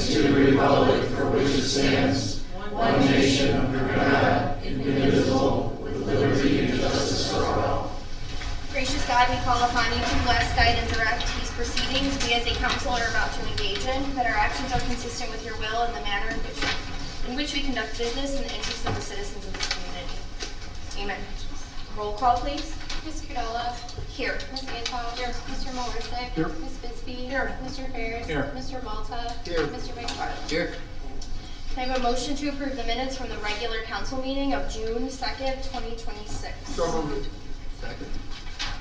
to the republic for which it stands, one nation under God, indivisible, with liberty and justice for all. Gracious God, we call upon you to bless, guide, and direct these proceedings we as a council are about to engage in, that our actions are consistent with your will and the manner in which we conduct business in the interest of the citizens of this community. Amen. Roll call, please. Ms. Cudella. Here. Ms. Antosh. Here. Mr. Malarsic. Here. Ms. Bisbee. Here. Mr. Ferris. Here. Mr. Malta. Here. Mr. McFarland. Here. Can I have a motion to approve the minutes from the regular council meeting of June 2nd, 2026? So moved. Second.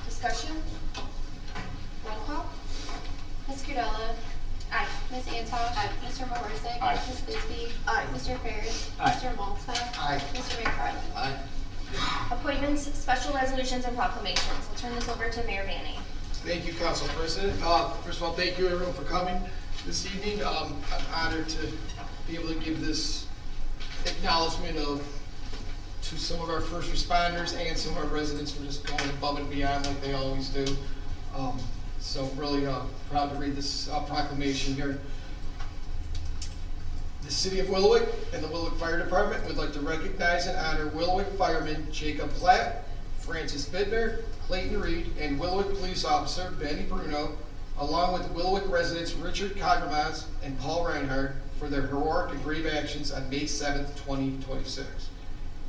Discussion? Roll call? Ms. Cudella. Aye. Ms. Antosh. Aye. Mr. Malarsic. Aye. Ms. Bisbee. Aye. Mr. Ferris. Aye. Mr. Malta. Aye. Mr. McFarland. Aye. Appointments, special resolutions, and proclamations. I'll turn this over to Mayor Vanny. Thank you, Council President. First of all, thank you everyone for coming this evening. I'm honored to be able to give this acknowledgement to some of our first responders and some of our residents for just going above and beyond like they always do. So really proud to read this proclamation here. The City of Willowick and the Willowick Fire Department would like to recognize and honor Willowick fireman Jacob Platt, Francis Bittner, Clayton Reed, and Willowick Police Officer Benny Bruno, along with Willowick residents Richard Kagramaz and Paul Reinhardt for their heroic and brave actions on May 7th, 2026.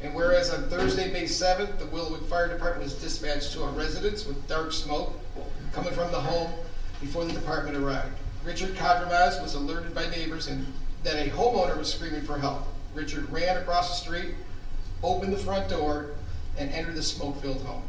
And whereas on Thursday, May 7th, the Willowick Fire Department was dispatched to a residence with dark smoke coming from the home before the department arrived. Richard Kagramaz was alerted by neighbors and that a homeowner was screaming for help. Richard ran across the street, opened the front door, and entered the smoke-filled home.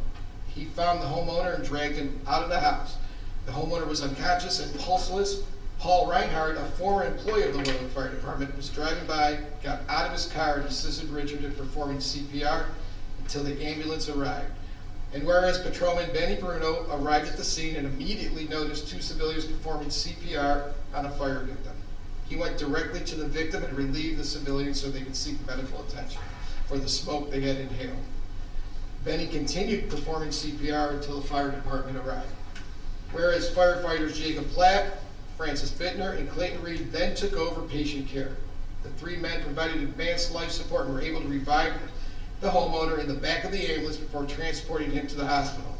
He found the homeowner and dragged him out of the house. The homeowner was unconscious and pulseless. Paul Reinhardt, a former employee of the Willowick Fire Department, was driving by, got out of his car, and assisted Richard in performing CPR until the ambulance arrived. And whereas Patrolman Benny Bruno arrived at the scene and immediately noticed two civilians performing CPR on a fire victim. He went directly to the victim and relieved the civilians so they could seek medical attention for the smoke they had inhaled. Benny continued performing CPR until the fire department arrived. Whereas firefighters Jacob Platt, Francis Bittner, and Clayton Reed then took over patient care. The three men provided advanced life support and were able to revive the homeowner in the back of the ambulance before transporting him to the hospital.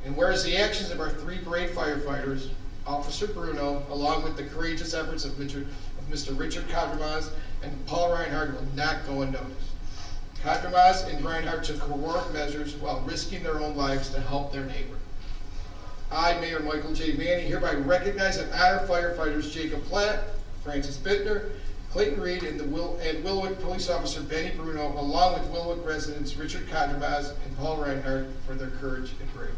And whereas the actions of our three brave firefighters, Officer Bruno, along with the courageous efforts of Mr. Richard Kagramaz and Paul Reinhardt, will not go unnoticed. Kagramaz and Reinhardt took heroic measures while risking their own lives to help their neighbor. I, Mayor Michael J. Vanny, hereby recognize and honor firefighters Jacob Platt, Francis Bittner, Clayton Reed, and Willowick Police Officer Benny Bruno, along with Willowick residents Richard Kagramaz and Paul Reinhardt for their courage and bravery.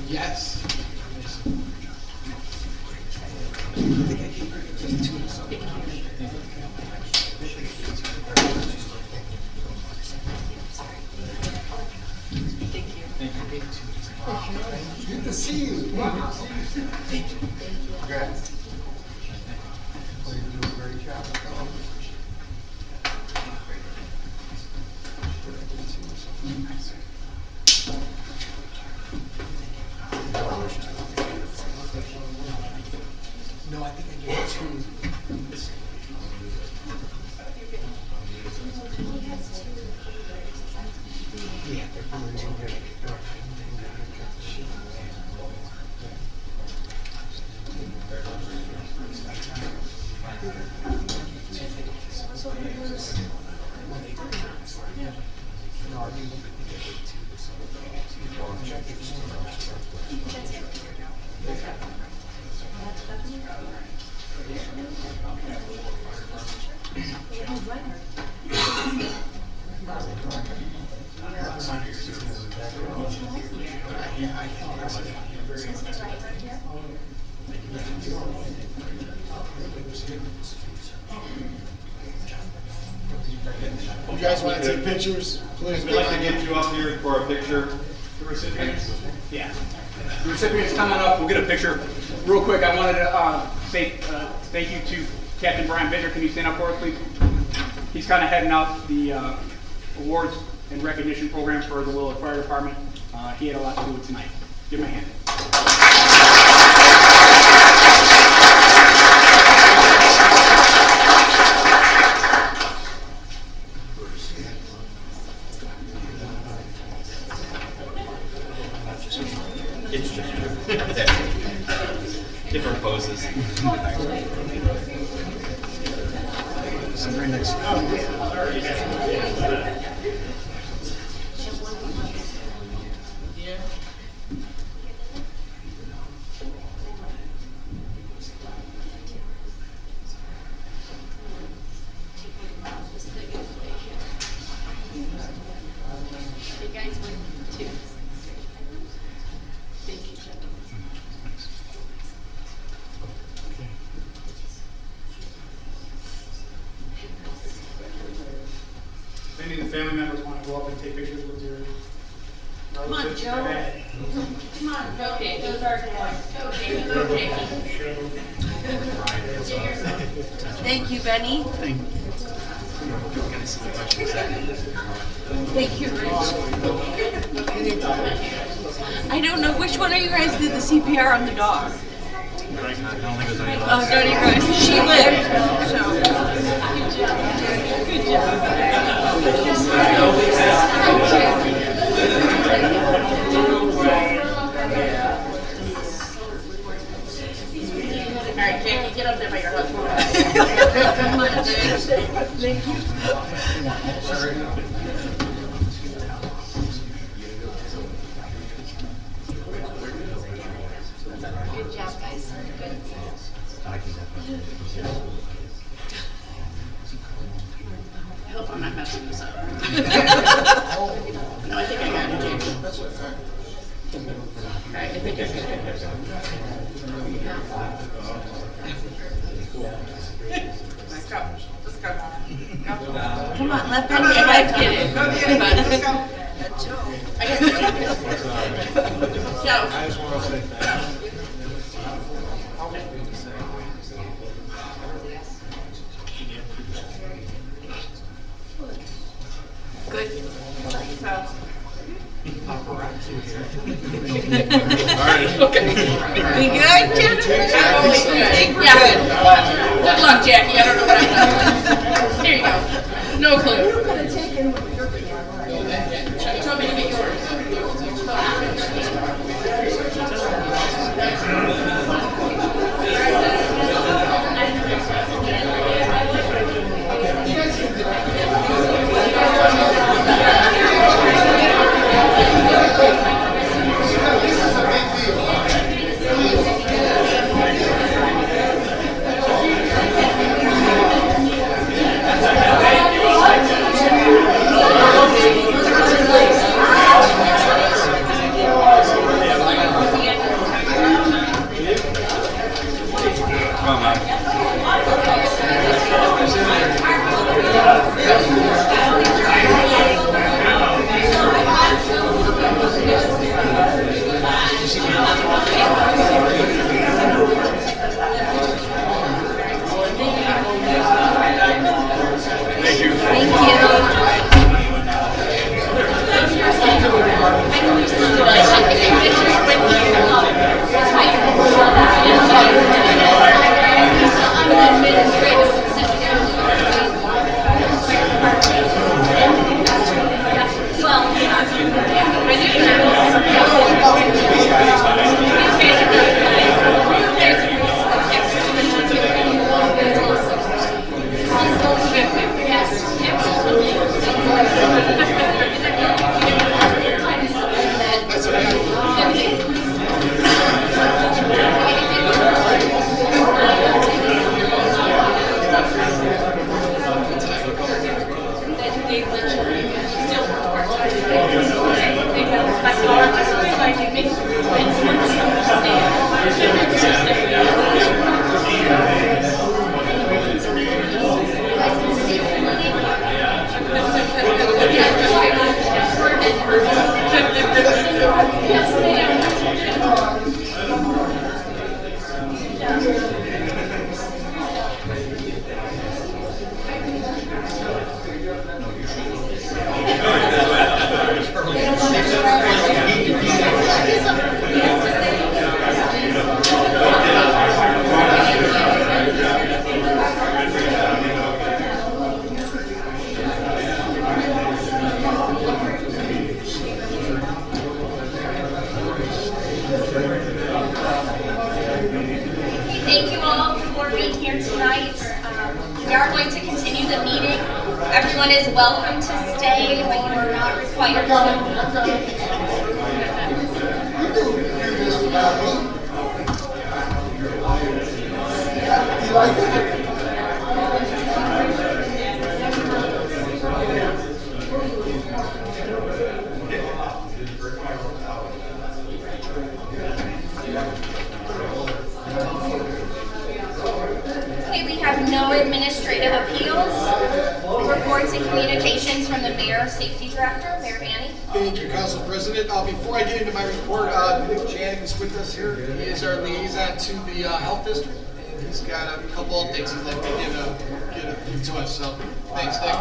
Yes. Good to see you. Wow. Congrats. Well, you're doing a great job. No, I think I gave two. Yeah, they're probably too good. You guys want to take pictures? Please. We'd like to get you up here for a picture. The recipients? Yeah. The recipients coming up, we'll get a picture. Real quick, I wanted to say thank you to Captain Brian Bittner. Can you stand up for us, please? He's kind of heading out the awards and recognition program for the Willowick Fire Department. He had a lot to do with tonight. Give him a hand. It's just different poses. Right next. If any of the family members want to go up and take pictures with your relatives, Joe. go ahead. Come on, Joe. Okay, those are Joe, Jamie, go, Jamie. Thank you, Benny. Thank you, Rich. I don't know which one of you guys did the CPR on the dog. Oh, none of you guys. She lived. So, good job. All right, Jackie, get up there by your husband. Come on, Jake. Thank you. Good job, guys. Good. I hope I'm not messing this up. No, I think I got it, Jamie. All right, I think I got it. Let's go. Let's go. Come on, let Benny and wife get it. Go get it, bud. Let's go. I got it. Joe. I just want to say thanks. Good. So, okay. We good, Jennifer? Oh, we good. I think we're Yeah. good. Good luck, Jackie. I don't know what I'm doing. There you go. No clue. You told me to get yours. Thank you. all for being here tonight. We are going to continue the meeting. Everyone is welcome to stay, but you are not required Okay, we have no administrative appeals. Reports and communications from the Mayor, Safety Director, Mayor Manny. Thank you, Council President. Before I get into my report, Nick Janik is with us here. He is our liaison to the Health District, and he's got a couple of things he'd like to give to us. So, thanks, Nick.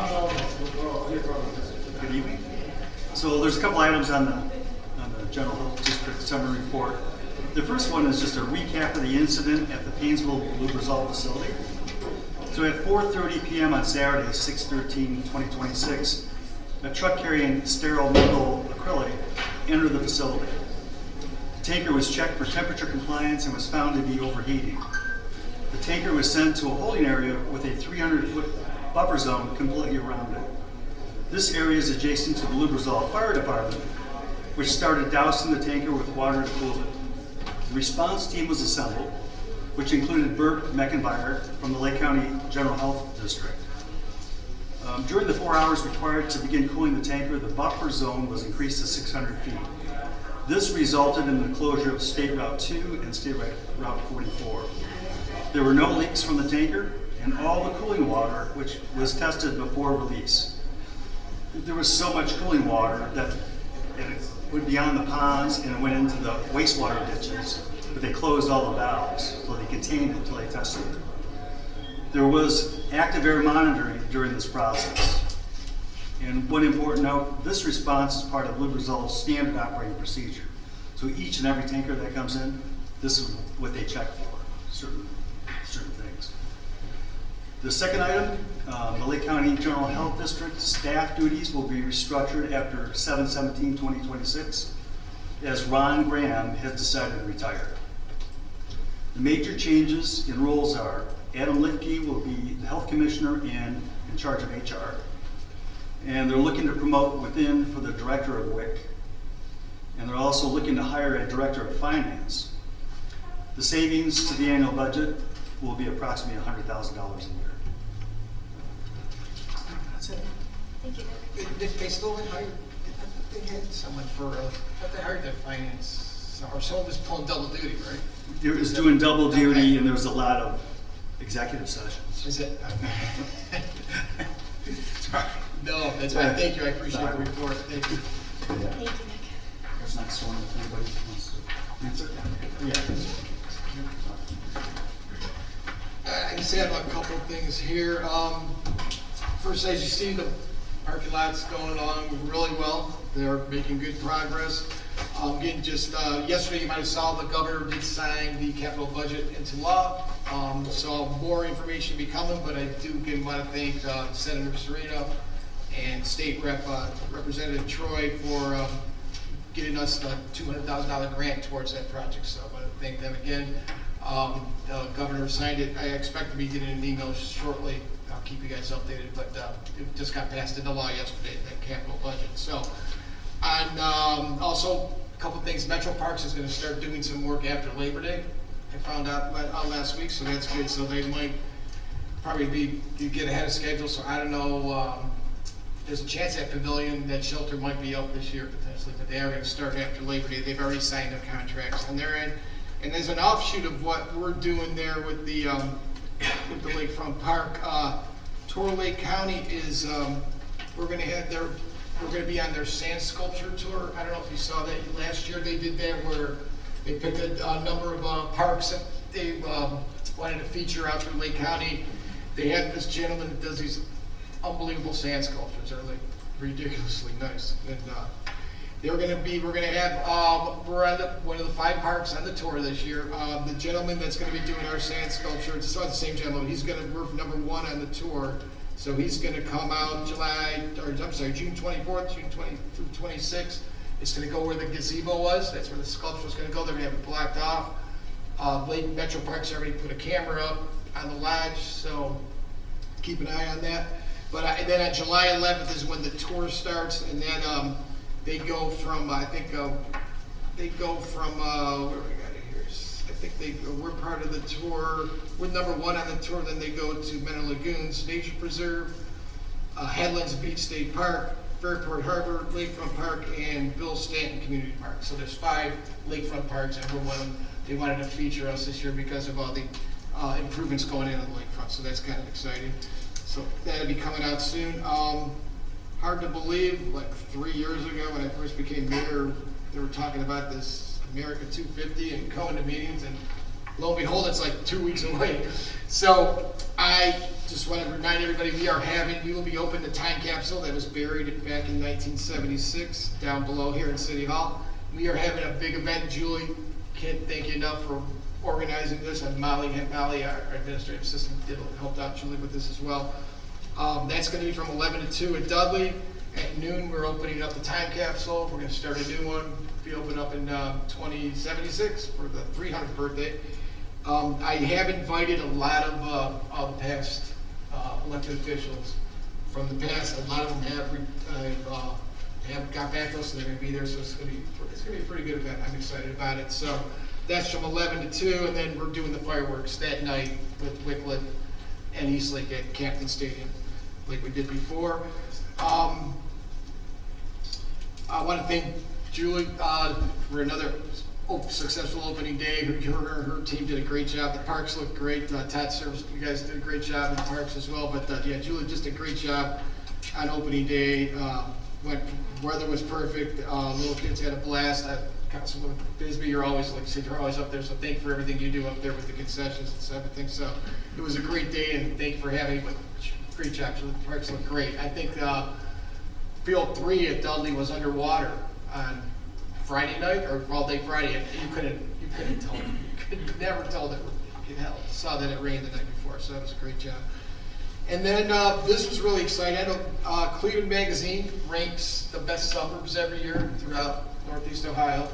Good evening. So there's a couple items on the General Health District Summary Report. The first one is just a recap of the incident at the Painesville Lubrizol facility. So at 4:30 p.m. on Saturday, 6/13/2026, a truck carrying sterile methyl acrylate entered the facility. The tanker was checked for temperature compliance and was found to be overheating. The tanker was sent to a holding area with a 300-foot buffer zone completely around it. This area is adjacent to the Lubrizol Fire Department, which started dousing the tanker with water to cool it. The response team was assembled, which included Bert Meckenbauer from the Lake County General Health District. During the 4 hours required to begin cooling the tanker, the buffer zone was increased to 600 feet. This resulted in the closure of State Route 2 and State Route 44. There were no leaks from the tanker, and all the cooling water, which was tested before release. There was so much cooling water that it went beyond the ponds and it went into the wastewater ditches, but they closed all the valves, so they contained it until they tested it. There was active air monitoring during this process. And one important note, this response is part of Lubrizol's standard operating procedure. So each and every tanker that comes in, this is what they check for, certain things. The second item, the Lake County General Health District staff duties will be restructured after 7/17/2026, as Ron Graham has decided to retire. The major changes in roles are Adam Litke will be the health commissioner and in charge of HR. And they're looking to promote within for the director of WIC. And they're also looking to hire a director of finance. The savings to the annual budget will be approximately $100,000 a year. That's it. Thank you, Nick. They still hired, they had someone for, but they hired their finance, or someone was pulling double duty, right? They was doing double duty, and there was a lot of executive sessions. Is it? No, that's fine. Thank you. I appreciate the report. Thank you. Thank you, Nick. There's not someone if anybody wants to answer. I just have a couple of things here. First, as you see, the parking lot's going along really well. They're making good progress. Again, just yesterday, you might have saw the governor did sign the capital budget into law. So more information will be coming, but I do again want to thank Senator Serino and State Representative Troy for getting us the $200,000 grant towards that project. So I want to thank them again. The governor signed it. I expect to be getting an email shortly. I'll keep you guys updated, but it just got passed into law yesterday, that capital budget. So, and also a couple things. Metro Parks is going to start doing some work after Labor Day. I found out last week, so that's good. So they might probably get ahead of schedule. So I don't know. There's a chance that pavilion, that shelter might be up this year potentially, but they are going to start after Labor Day. They've already signed their contracts on their end. And there's an offshoot of what we're doing there with the Lakefront Park. Tour Lake County is we're going to be on their sand sculpture tour. I don't know if you saw that last year. They did that where they picked a number of parks that they wanted to feature out through Lake County. They had this gentleman that does these unbelievable sand sculptures. They're like ridiculously nice. And we're going to have we're on one of the 5 parks on the tour this year. The gentleman that's going to be doing our sand sculpture, it's not the same gentleman. He's going to work number 1 on the tour. So he's going to come out June 24th, June 20 through 26th. It's going to go where the gazebo was. That's where the sculpture is going to go. They're going to have it blocked off. Lake Metro Parks already put a camera up on the lodge, so keep an eye on that. But and then on July 11th is when the tour starts, and then they go from, where we got it here? I think we're part of the tour. We're number 1 on the tour. Then they go to Menor Lagoons Nature Preserve, Headlands Beach State Park, Fairport Harbor Lakefront Park, and Bill Stanton Community Park. So there's 5 lakefront parks, and we're one of them. They wanted to feature us this year because of all the improvements going in on the lakefront. So that's kind of exciting. So that'll be coming out soon. Hard to believe, like 3 years ago when I first became mayor, they were talking about this America 250 and going to meetings, and lo and behold, it's like 2 weeks away. So I just want to remind everybody, we will be opening the time capsule that was buried back in 1976 down below here in City Hall. We are having a big event. Julie, can't thank you enough for organizing this, and Molly, our administrative assistant, helped out Julie with this as well. That's going to be from 11 to 2 at Dudley. At noon, we're opening up the time capsule. We're going to start a new one, be open up in 2076 for the 300th birthday. I have invited a lot of past elected officials from the past. A lot of them have got back to us, so they're going to be there. So it's going to be a pretty good event. I'm excited about it. So that's from 11 to 2, and then we're doing the fireworks that night with Wickliff and Eastlake at Captain Stadium, like we did before. I want to thank Julie for another successful opening day. Her team did a great job. The parks looked great. Todd Service, you guys did a great job in the parks as well. But yeah, Julie just did a great job on opening day. Weather was perfect. Little kids had a blast. Councilwoman Bisbee, you're always up there, so thank you for everything you do up there with the concessions and everything. So it was a great day, and thank you for having me. Great job. So the parks look great. I think Field 3 at Dudley was underwater on Friday night, or all day Friday, and you couldn't tell. You could never tell that it held. Saw that it rained the night before, so that was a great job. And then this was really exciting. I know Cleveland Magazine ranks the best suburbs every year throughout Northeast Ohio.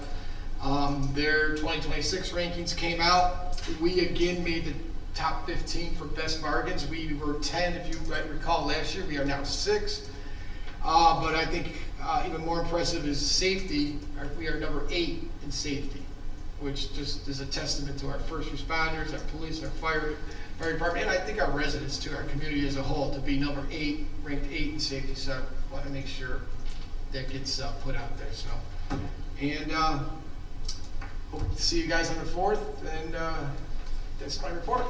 Their 2026 rankings came out. We again made the top 15 for best bargains. We were 10, if you recall, last year. We are now 6. But I think even more impressive is safety. We are number 8 in safety, which just is a testament to our first responders, our police, our fire department, and I think our residents too, our community as a whole, to be number 8, ranked 8 in safety. So I want to make sure that gets put out there. So, and hope to see you guys on the 4th, and that's my report.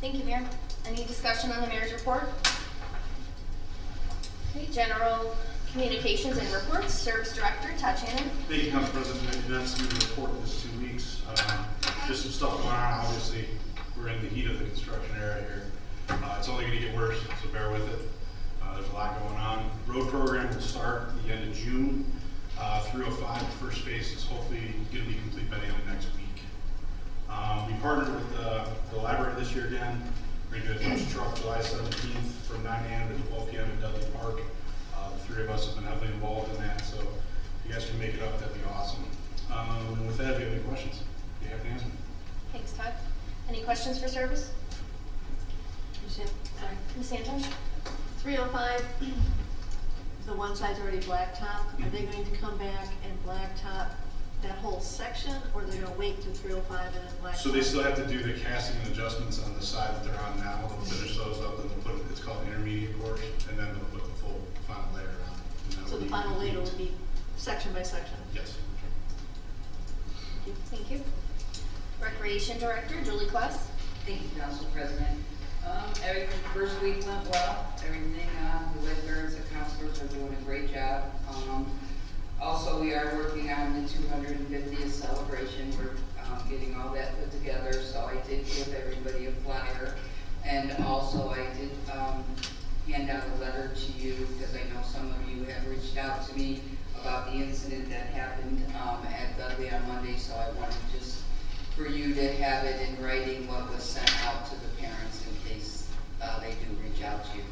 Thank you, Mayor. Any discussion on the mayor's report? Okay, general communications and reports. Service Director Todd Shannon. Thank you, Council President. I've done some report in this 2 weeks. Just some stuff going on. Obviously, we're in the heat of the construction era here. It's only going to get worse, so bear with it. There's a lot going on. Road program will start at the end of June. 305, the first phase is hopefully going to be complete by the end of next week. We partnered with the library this year again. We're going to do a lunch truck July 17th from 9 a.m. to 12 p.m. in Dudley Park. The 3 of us have been heavily involved in that, so if you guys can make it up, that'd be awesome. And with that, if you have any questions, be happy to answer them. Thanks, Todd. Any questions for service? Ms. Santos? 305, the one side's already blacktop. Are they going to come back and blacktop that whole section, or are they going to wait to 305 and then blacktop? So they still have to do the casting and adjustments on the side that they're on now. They'll finish those up, and they'll put it's called an intermediate course, and then they'll put the full final layer on. And that So will the be final layer complete. will be section by section. Yes. Thank you. Recreation Director Julie Klaus. Thank you, Council President. Everything, first week went well. Everything, the lifters and counselors are doing a great job. Also, we are working on the 250th celebration. We're getting all that put together. So I did give everybody a flyer, and also I did hand out a letter to you because I know some of you have reached out to me about the incident that happened at Dudley on Monday. So I wanted just for you to have it in writing what was sent out to the parents in case they do reach out to you.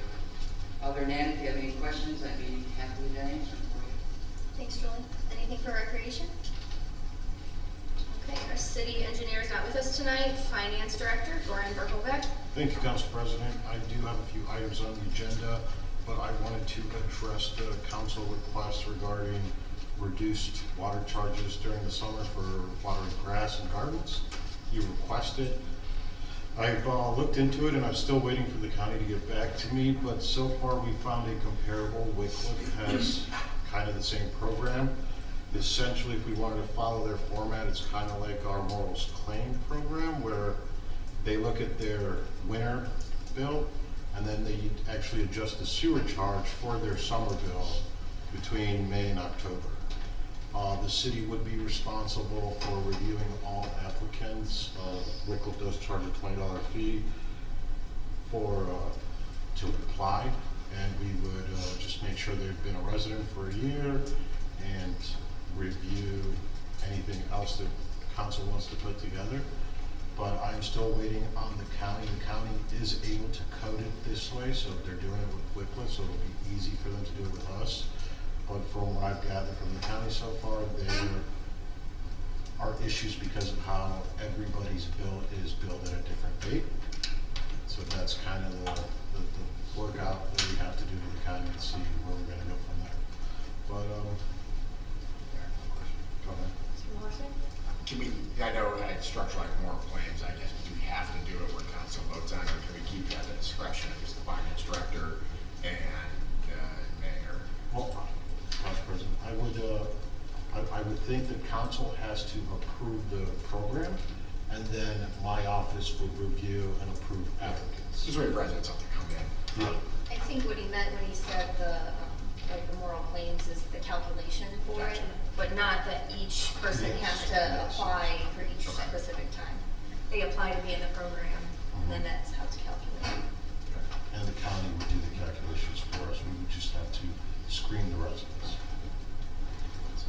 Other than that, if you have any questions, I'd be happy to answer them for you. Thanks, Julie. Anything for recreation? Okay, our city engineer is not with us us tonight, Finance Director Goran Verhoeven. Thank you, Council President. I do have a few items on the agenda, but I wanted to address the council request regarding reduced water charges during the summer for watering grass and gardens. You requested. I've looked into it and I'm still waiting for the county to get back to me, but so far we found a comparable. Willowick has kind of the same program. Essentially, if we wanted to follow their format, it's kind of like our Morals Claim program, where they look at their winter bill and then they actually adjust the sewer charge for their summer bill between May and October. The city would be responsible for reviewing all applicants. Willowick does charge a $20 fee to apply, and we would just make sure they've been a resident for a year and review anything else that council wants to put together. But I'm still waiting on the county. The county is able to code it this way, so they're doing it with Willowick, so it'll be easy for them to do it with us. But from what I've gathered from the county so far, there are issues because of how everybody's bill is billed at a different date. So that's kind of the workout that we have to do with the county and see where we're gonna go from there. But, go ahead. Mr. Morrison? Can we, I know it's structured like more plans, I guess, but do we have to do it when council votes on it, or can we keep that at the discretion of just the finance director and mayor? Well, Council President, I would think the council has to approve the program, and then my office would review and approve applicants. Just wait for residents have to come in. Yeah. I think what he meant when he said the moral claims is the calculation for it, but not that each person has to apply for each specific time. They apply to be in the program, and then that's how it's calculated. And the county would do the calculations for us. We would just have to screen the residents.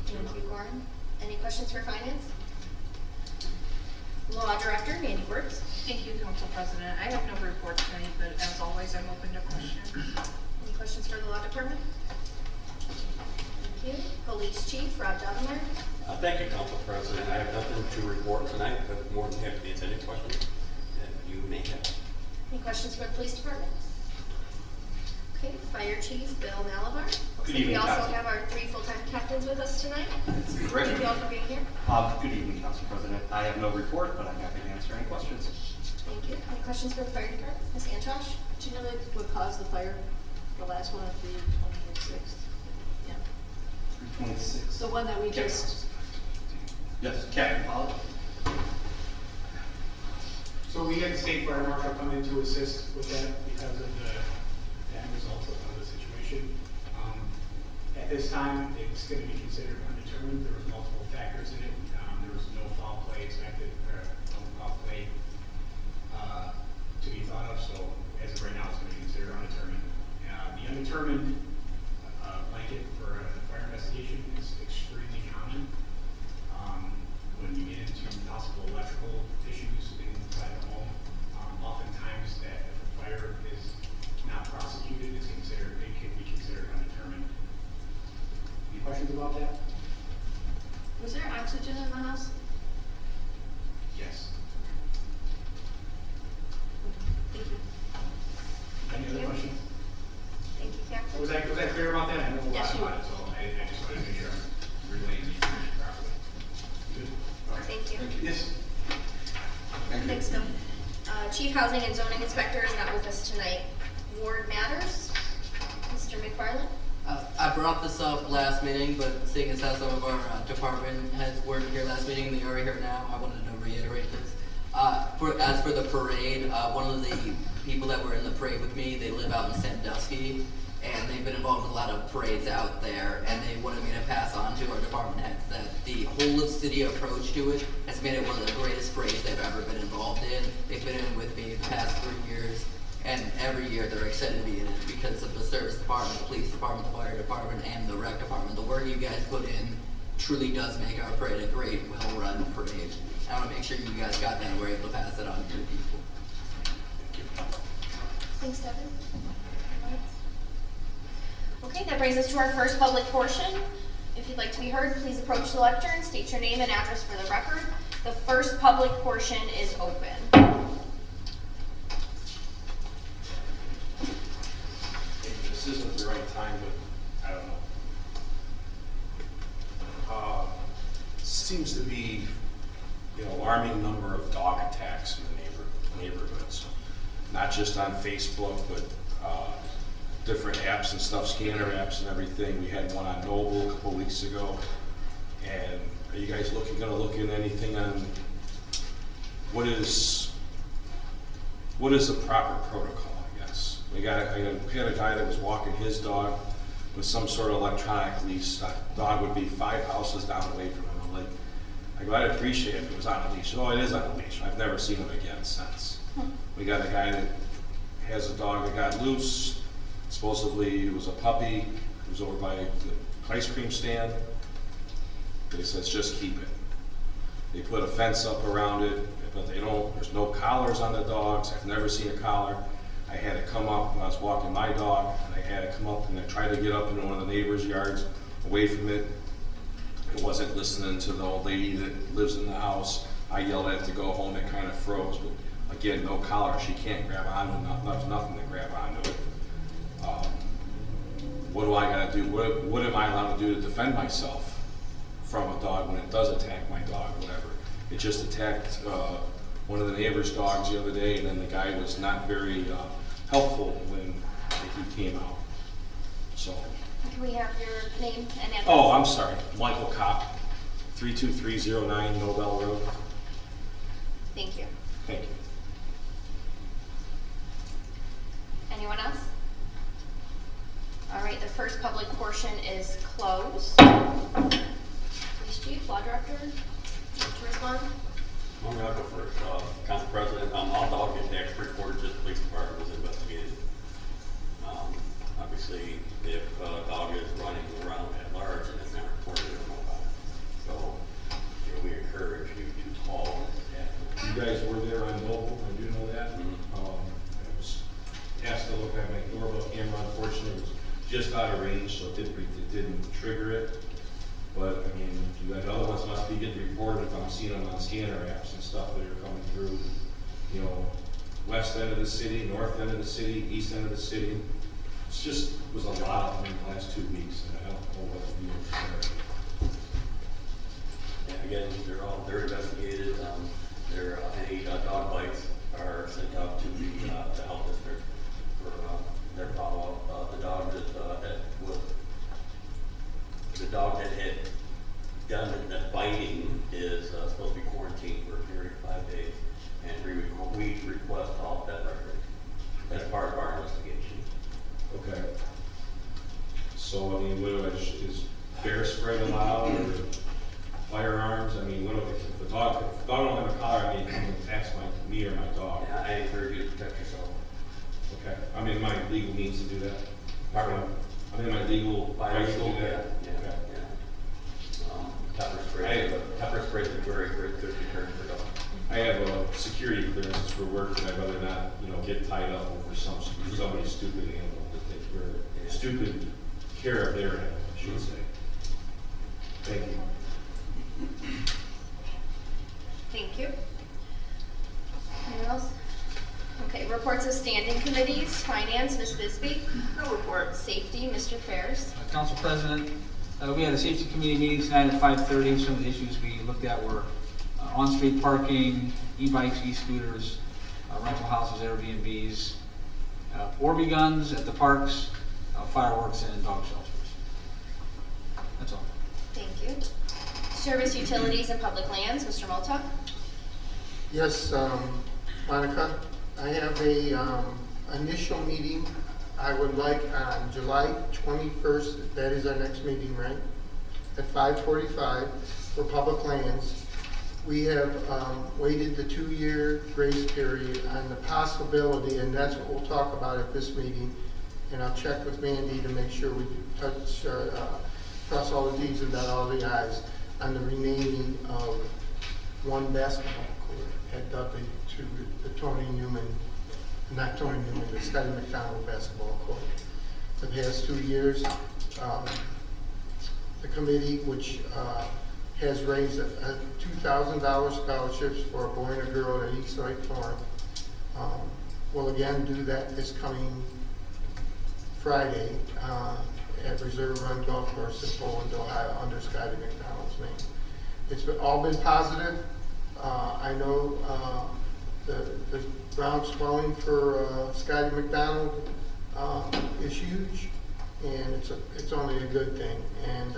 Thank you, Goran. Any questions for Finance? Law Director Mandy Brooks. Thank you, Council President. I have no report tonight, but as always, I'm open to questions. Any questions for the Law Department? Thank you. Police Chief Rob Dovenmire. Thank you, Council President. I have nothing to report tonight, but more than happy to answer any questions that you may have. Any questions for the Police Department? Okay, Fire Chief Bill Malabar. Good evening, We also Council. have our 3 full-time captains with us tonight. Correct. Thank you all for being here. Good evening, Council President. I have no report, but I'm happy to answer any questions. Thank you. Any questions for the Fire Department? Ms. Antosh? Do you know what caused the fire? The last one at the 26th? Yeah. 26. The one that we just, Yes, Captain Pollock. So we had the state fire marshal come in to assist with that because of the end results of the situation. At this time, it's going to be considered undetermined. There was multiple factors in it. There was no foul play expected, or no foul play to be thought of. So as of right now, it's going to be considered undetermined. The undetermined blanket for a fire investigation is extremely common. When you get into possible electrical issues inside the home, oftentimes that if a fire is not prosecuted, it can be considered undetermined. Any questions about that? was there oxygen in the house? Yes. Thank you. Any other questions? Thank you, Captain. Was that clear about that? I know a lot Yes, you about it, so I just wanted to make sure I'm relaying the information properly. Good? All right. Thank you. Yes. Thanks, Bill. Chief Housing and Zoning Inspector is not with us tonight. Ward Matters, Mr. McFarland. I brought this up last meeting, but seeing as how some of our department heads weren't here last meeting and they are here now, I wanted to reiterate this. As for the parade, one of the people that were in the parade with me, they live out in Sandusky, and they've been involved in a lot of parades out there, and they wanted me to pass on to our department heads that the whole of city approach to it has made it one of the greatest parades they've ever been involved in. They've been in with me the past 3 years, and every year they're excited to be in it because of the service department, the police department, the fire department, and the rec department. The work you guys put in truly does make our parade a great, well-run parade. I want to make sure you guys got that and were able to pass it on to your people. Thanks, Devin. Okay, that brings us to our first public portion. If you'd like to be heard, please approach the lectern, state your name and address for the record. The first public portion is open. Maybe this isn't the right time, but I don't know. Seems to be, alarming number of dog attacks in the neighborhoods. Not just on Facebook, but different apps and stuff, scanner apps and everything. We had one on Noble a couple weeks ago. And are you guys gonna look at anything on what is the proper protocol, I guess? I had a guy that was walking his dog with some sort of electronic leash. That dog would be 5 houses down away from him. I'd appreciate it if it was on a leash. Oh, it is on a leash. I've never seen him again since. We got a guy that has a dog that got loose. Supposedly it was a puppy. It was over by the ice cream stand. They says just keep it. They put a fence up around it, but there's no collars on the dogs. I've never seen a collar. I had it come up when I was walking my dog, and I had it come up and I tried to get up into one of the neighbors' yards away from it. It wasn't listening to the old lady that lives in the house. I yelled at it to go home. It kind of froze, but again, no collar. She can't grab onto it. There's nothing to grab onto it. What do I gotta do? What am I allowed to do to defend myself from a dog when it does attack my dog or whatever? It just attacked one of the neighbor's dogs the other day, and then the guy was not very helpful when he came out. So. Can we have your name and address? Oh, I'm sorry. Michael Kopp, 32309 Nobel Road. Thank you. Thank you. Anyone else? All right, the first public portion is closed. Police Chief, Law Director, to respond? I'm gonna go first. Council President, all dog attacks reported to the police department was investigated. Obviously, if a dog is running around at large and it's not reported, we don't know about it. So, we encourage you to call. You guys were there on Noble, I do know that. Mm-hmm. I was asked to look at my doorbell camera. Unfortunately, it was just out of range, so it didn't trigger it. But I mean, you guys, other ones must be getting reported if I'm seeing them on scanner apps and stuff that are coming through. West end of the city, north end of the city, east end of the city. It was a lot of them in the last 2 weeks, and I don't know what to do with And again, they're investigated. Any dog bites are sent out to the health district for their follow-up. The dog that had done that biting is supposed to be quarantined for a period of 5 days, and we request all that record as part of our investigation. Okay. So, I mean, is bear spray allowed or firearms? I mean, if the dog don't have a collar, I mean, it attacks me or my dog. Yeah, I encourage you to protect yourself. Okay. I'm in my legal means to do that. I'm in my legal rights to do that. Yeah. Pepper spray is a very, very good deterrent for dogs. I have a security clearance for work, and I'd rather not, get tied up over somebody's stupid animal that they were stupid care of their animal, I should say. Thank you. Thank you. Anyone else? Okay, reports of standing committees. Finance, Ms. Bisbee. No report. Safety, Mr. Fairs. Council President, we had a safety committee meeting tonight at 5:30. Some of the issues we looked at were on-street parking, e-bikes, e-scooters, rental houses, Airbnbs, Orby guns at the parks, fireworks, and dog shelters. That's all. Thank you. Service utilities and public lands, Mr. Malta. Yes, Monica, I have a initial meeting I would like on July 21st, that is our next meeting, right? At 5:45 for public lands. We have waited the 2-year grace period on the possibility, and that's what we'll talk about at this meeting. And I'll check with Mandy to make sure we cross all the T's and dot all the I's on the remaining one basketball court at Dudley to the Tony Newman, not Tony Newman, the Scotty McDonald basketball court. The past 2 years, the committee, which has raised $2,000 scholarships for a boy and a girl at East Lake Farm. We'll again do that this coming Friday at Reserve Run Golf Course in Poland, Ohio, under Scotty McDonald's name. It's all been positive. I know the groundswelling for Scotty McDonald is huge, and it's only a good thing. And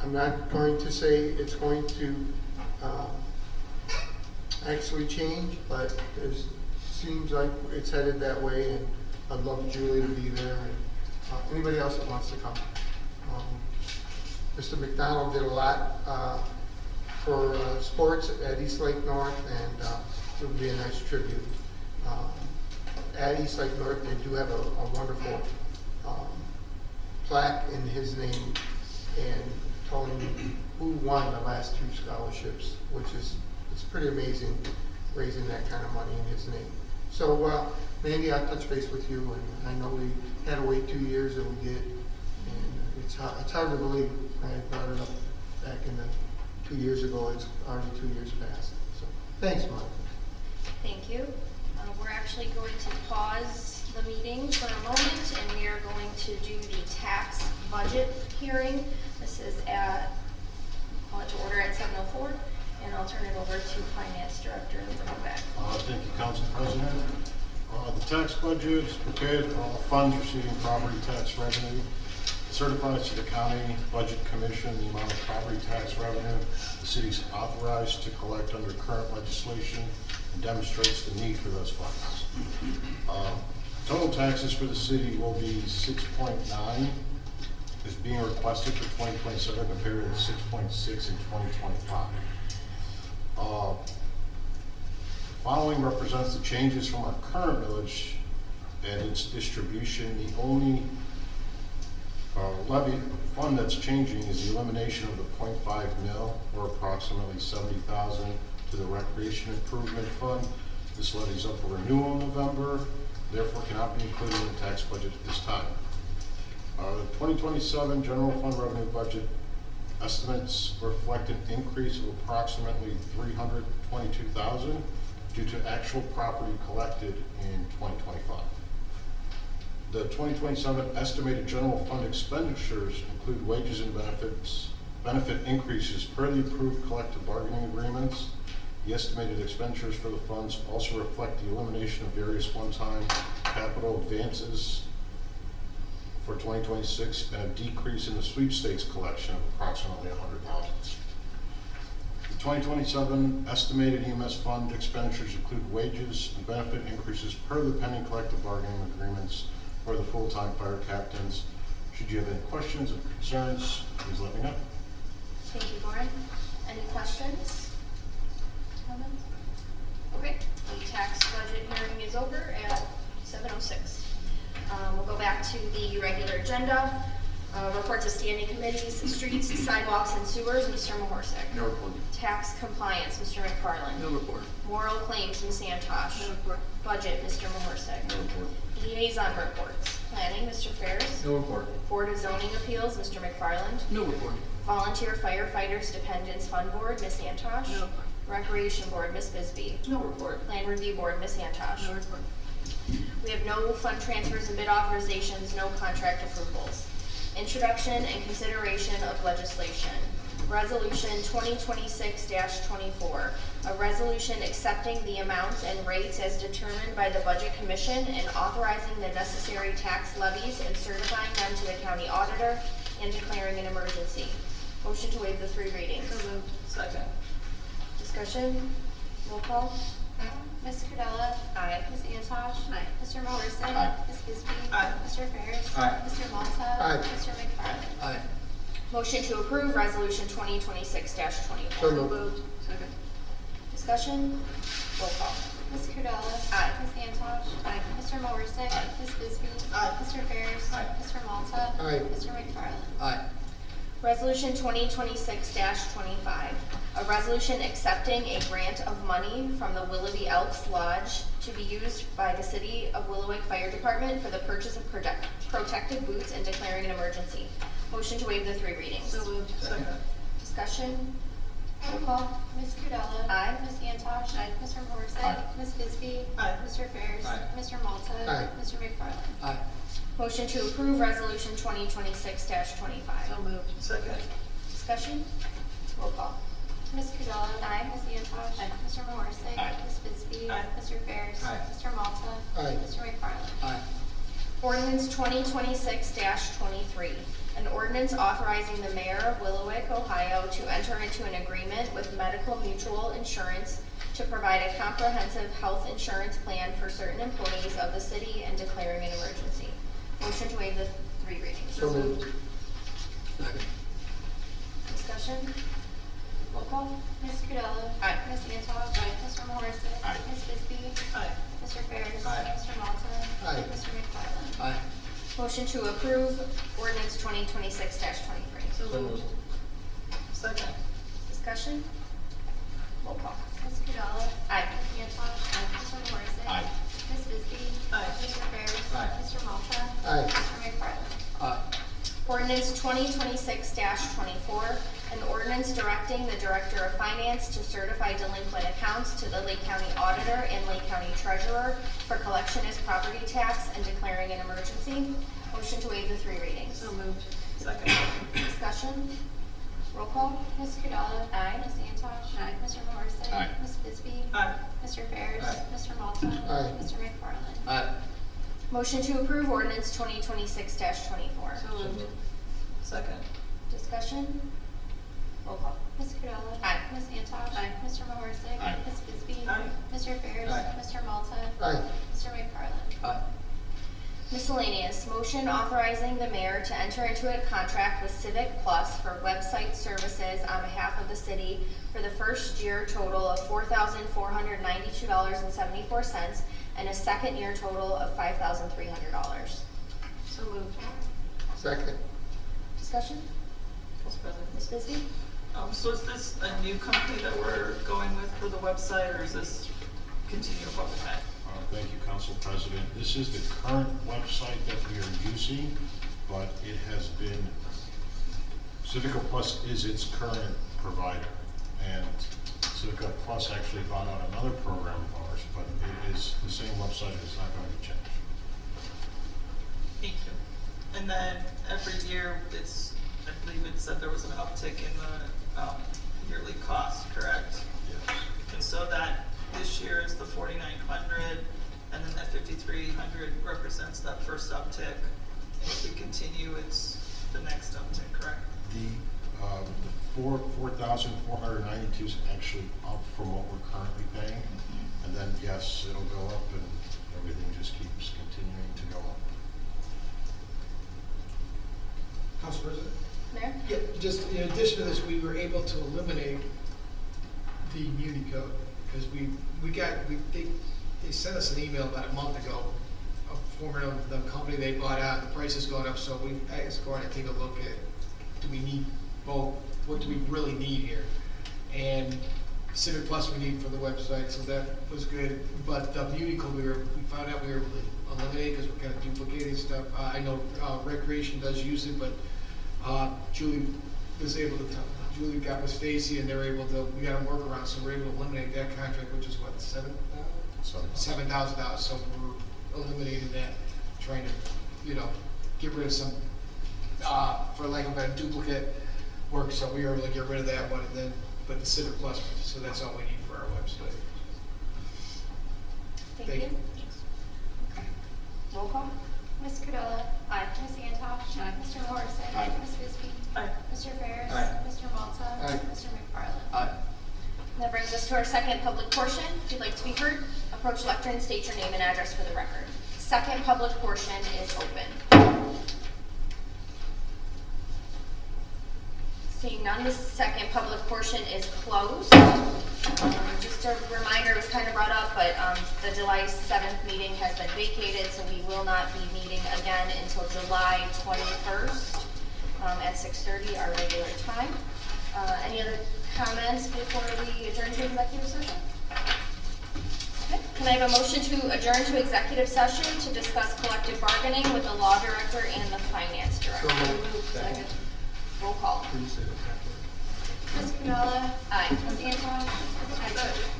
I'm not going to say it's going to actually change, but it seems like it's headed that way, and I'd love Julie to be there, and anybody else that wants to come. Mr. McDonald did a lot for sports at East Lake North, and it would be a nice tribute. At East Lake North, they do have a wonderful plaque in his name, and telling who won the last 2 scholarships, which is, it's pretty amazing, raising that kind of money in his name. So, Mandy, I'll touch base with you, and I know we had to wait 2 years, and we did, and it's hard to believe. I brought it up back in 2 years ago. It's already 2 years past. So, thanks, Mark. Thank you. We're actually going to pause the meeting for a moment, and we are going to do the tax budget hearing. This is call it to order at 7:04, and I'll turn it over to Finance Director Willowick. Thank you, Council President. The tax budget is prepared for all funds receiving property tax revenue. It certifies to the County Budget Commission the amount of property tax revenue the city is authorized to collect under current legislation and demonstrates the need for those funds. Total taxes for the city will be 6.9 is being requested for 2027 compared to 6.6 in 2025. Following represents the changes from our current millage and its distribution. The only levy fund that's changing is the elimination of the 0.5 mil, or approximately $70,000, to the Recreation Improvement Fund. This levy is up for renewal in November, therefore cannot be included in the tax budget at this time. The 2027 general fund revenue budget estimates reflect an increase of approximately $322,000 due to actual property collected in 2025. The 2027 estimated general fund expenditures include wages and benefit increases per the approved collective bargaining agreements. The estimated expenditures for the funds also reflect the elimination of various one-time capital advances for 2026 and a decrease in the sweepstakes collection of approximately $100,000. The 2027 estimated EMS fund expenditures include wages and benefit increases per the pending collective bargaining agreements for the full-time fire captains. Should you have any questions or concerns, please let me know. Thank you, Lauren. Any questions? Comments? Okay, the tax budget hearing is over at 7:06. We'll go back to the regular agenda. Reports of standing committees, streets, sidewalks, and sewers, Mr. Mahorsick. No report. Tax compliance, Mr. McFarland. No report. Moral claims, Ms. Antosh. No report. Budget, Mr. Mahorsick. No report. Liaison reports. Planning, Mr. Ferris. No report. Board of Zoning Appeals, Mr. McFarland. No report. Volunteer Firefighters Dependents Fund Board, Ms. Antosh. No report. Recreation Board, Ms. Bisbee. No report. Plan Review Board, Ms. Antosh. No report. We have no fund transfers and bid authorizations, no contract approvals. Introduction and consideration of legislation. Resolution 2026-24, a resolution accepting the amounts and rates as determined by the Budget Commission and authorizing the necessary tax levies and certifying them to the county auditor and declaring an emergency. Motion to waive the 3 readings. So moved. Second. Discussion? Roll call? Ms. Cardella? Aye. Ms. Antosh? Aye. Mr. Morrison? Aye. Ms. Bisbee? Aye. Mr. Ferris? Aye. Mr. Malta? Aye. Mr. McFarland? Aye. Motion to approve Resolution 2026-24. So Moved. Second. Discussion? Roll call. Ms. Cardella? Aye. Ms. Antosh? Aye. Mr. Morrison? Ms. Bisbee? Aye. Mr. Ferris? Aye. Mr. Malta? Aye. Mr. McFarland? Aye. Resolution 2026-25, a resolution accepting a grant of money from the Willoughby Elks Lodge to be used by the City of Willowick Fire Department for the purchase of protective boots and declaring an emergency. Motion to waive the 3 readings. So moved. Second. Discussion? Roll call. Ms. Cudella? Aye. Ms. Antosh? Aye. Mr. Morrissey? Aye. Ms. Bisbee? Aye. Mr. Ferris? Aye. Mr. Malta? Aye. Mr. McFarland? Aye. Motion to approve resolution 2026-25. So moved. Second. Discussion? Roll call. Ms. Cudella? Aye. Ms. Antosh? Aye. Mr. Morrissey? Aye. Ms. Bisbee? Aye. Mr. Ferris? Aye. Mr. Malta? Aye. Mr. McFarland? Aye. Ordinance 2026-23, an ordinance authorizing the mayor of Willowick, Ohio to enter into an agreement with Medical Mutual Insurance to provide a comprehensive health insurance plan for certain employees of the city and declaring an emergency. Motion to waive the 3 readings. So moved. Second. Discussion? Roll call. Ms. Cudella? Aye. Ms. Antosh? Aye. Mr. Morrissey? Aye. Ms. Bisbee? Aye. Mr. Ferris? Aye. Mr. Malta? Aye. Mr. McFarland? Aye. Motion to approve ordinance 2026-23. So moved. Second. Discussion? Roll call. Ms. Cudella? Aye. Ms. Antosh? Aye. Mr. Morrissey? Aye. Ms. Bisbee? Aye. Mr. Ferris? Aye. Mr. Malta? Aye. Mr. McFarland? Aye. Ordinance 2026-24, an ordinance directing the Director of Finance to certify delinquent accounts to the Lake County Auditor and Lake County Treasurer for collection as property tax and declaring an emergency. Motion to waive the 3 readings. So moved. Second. Discussion? Roll call. Ms. Cudella? Aye. Ms. Antosh? Aye. Mr. Morrissey? Aye. Ms. Bisbee? Aye. Mr. Ferris? Aye. Mr. Malta? Aye. Mr. McFarland? Aye. Motion to approve ordinance 2026-24. So moved. Second. Discussion? Roll call. Ms. Cudella? Aye. Ms. Antosh? Aye. Mr. Morrissey? Aye. Ms. Bisbee? Aye. Mr. Ferris? Aye. Mr. Malta? Aye. Mr. McFarland? Aye. Miscellaneous, motion authorizing the mayor to enter into a contract with Civic Plus for website services on behalf of the city for the first year total of $4,492.74 and a second year total of $5,300. So moved. Second. Discussion? Mr. President. Ms. Bisbee? So is this a new company that we're going with for the website, or is this continue what we've had? Thank you, Council President. This is the current website that we are using, but it has been, Civica Plus is its current provider. And Civica Plus actually bought out another program of ours, but it is the same website, it's not going to change. Thank you. And then every year, I believe it said there was an uptick in the yearly cost, correct? Yes. And so that this year is the 4,900, and then that 5,300 represents that first uptick. And if we continue, it's the next uptick, correct? The 4,492 is actually up from what we're currently paying. And then, yes, it'll go up and everything just keeps continuing to go up. Council President? Mayor? Yeah, just in addition to this, we were able to eliminate the muni code, because they sent us an email about a month ago, a former of the company they bought out, the price is going up, so we asked Gordon to take a look at, do we need both, what do we really need here? And Civic Plus we need for the website, so that was good, but the muni code we found out we were able to eliminate because we're kind of duplicating stuff. I know Recreation does use it, but Julie was able to Julie got with Stacy, and they're able to, we got a workaround, so we're able to eliminate that contract, which is what, $7,000? So we're eliminating that, trying to, get rid of some, for lack of a better, duplicate work, so we were able to get rid of that one, and then, but the Civic Plus, so that's all we need for our website. Thank you. Okay. Roll call. Ms. Cudella? Aye. Ms. Antosh? Aye. Mr. Morrissey? Aye. Ms. Bisbee? Aye. Mr. Ferris? Aye. Mr. Malta? Aye. Mr. McFarland? Aye. That brings us to our second public portion. If you'd like to be heard, approach lectern, state your name and address for the record. Second public portion is open. Seeing none, the second public portion is closed. Just a reminder, it was kind of brought up, but the July 7th meeting has been vacated, so we will not be meeting again until July 21st at 6:30, our regular time. Any other comments before we adjourn to executive session? Okay. Can I have a motion to adjourn to executive session to discuss collective bargaining with the law director and the finance director? So moved. Second. Roll call. Ms. Cordella? Aye. Ms. Anton?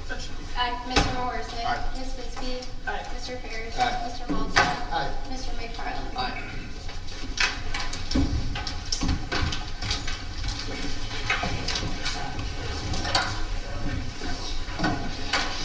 That should be. Mr. Morrison? Aye. Ms. Bisbee? Aye. Mr. Parrish? Aye. Mr. Maltzberg? Aye. Mr. McFarland?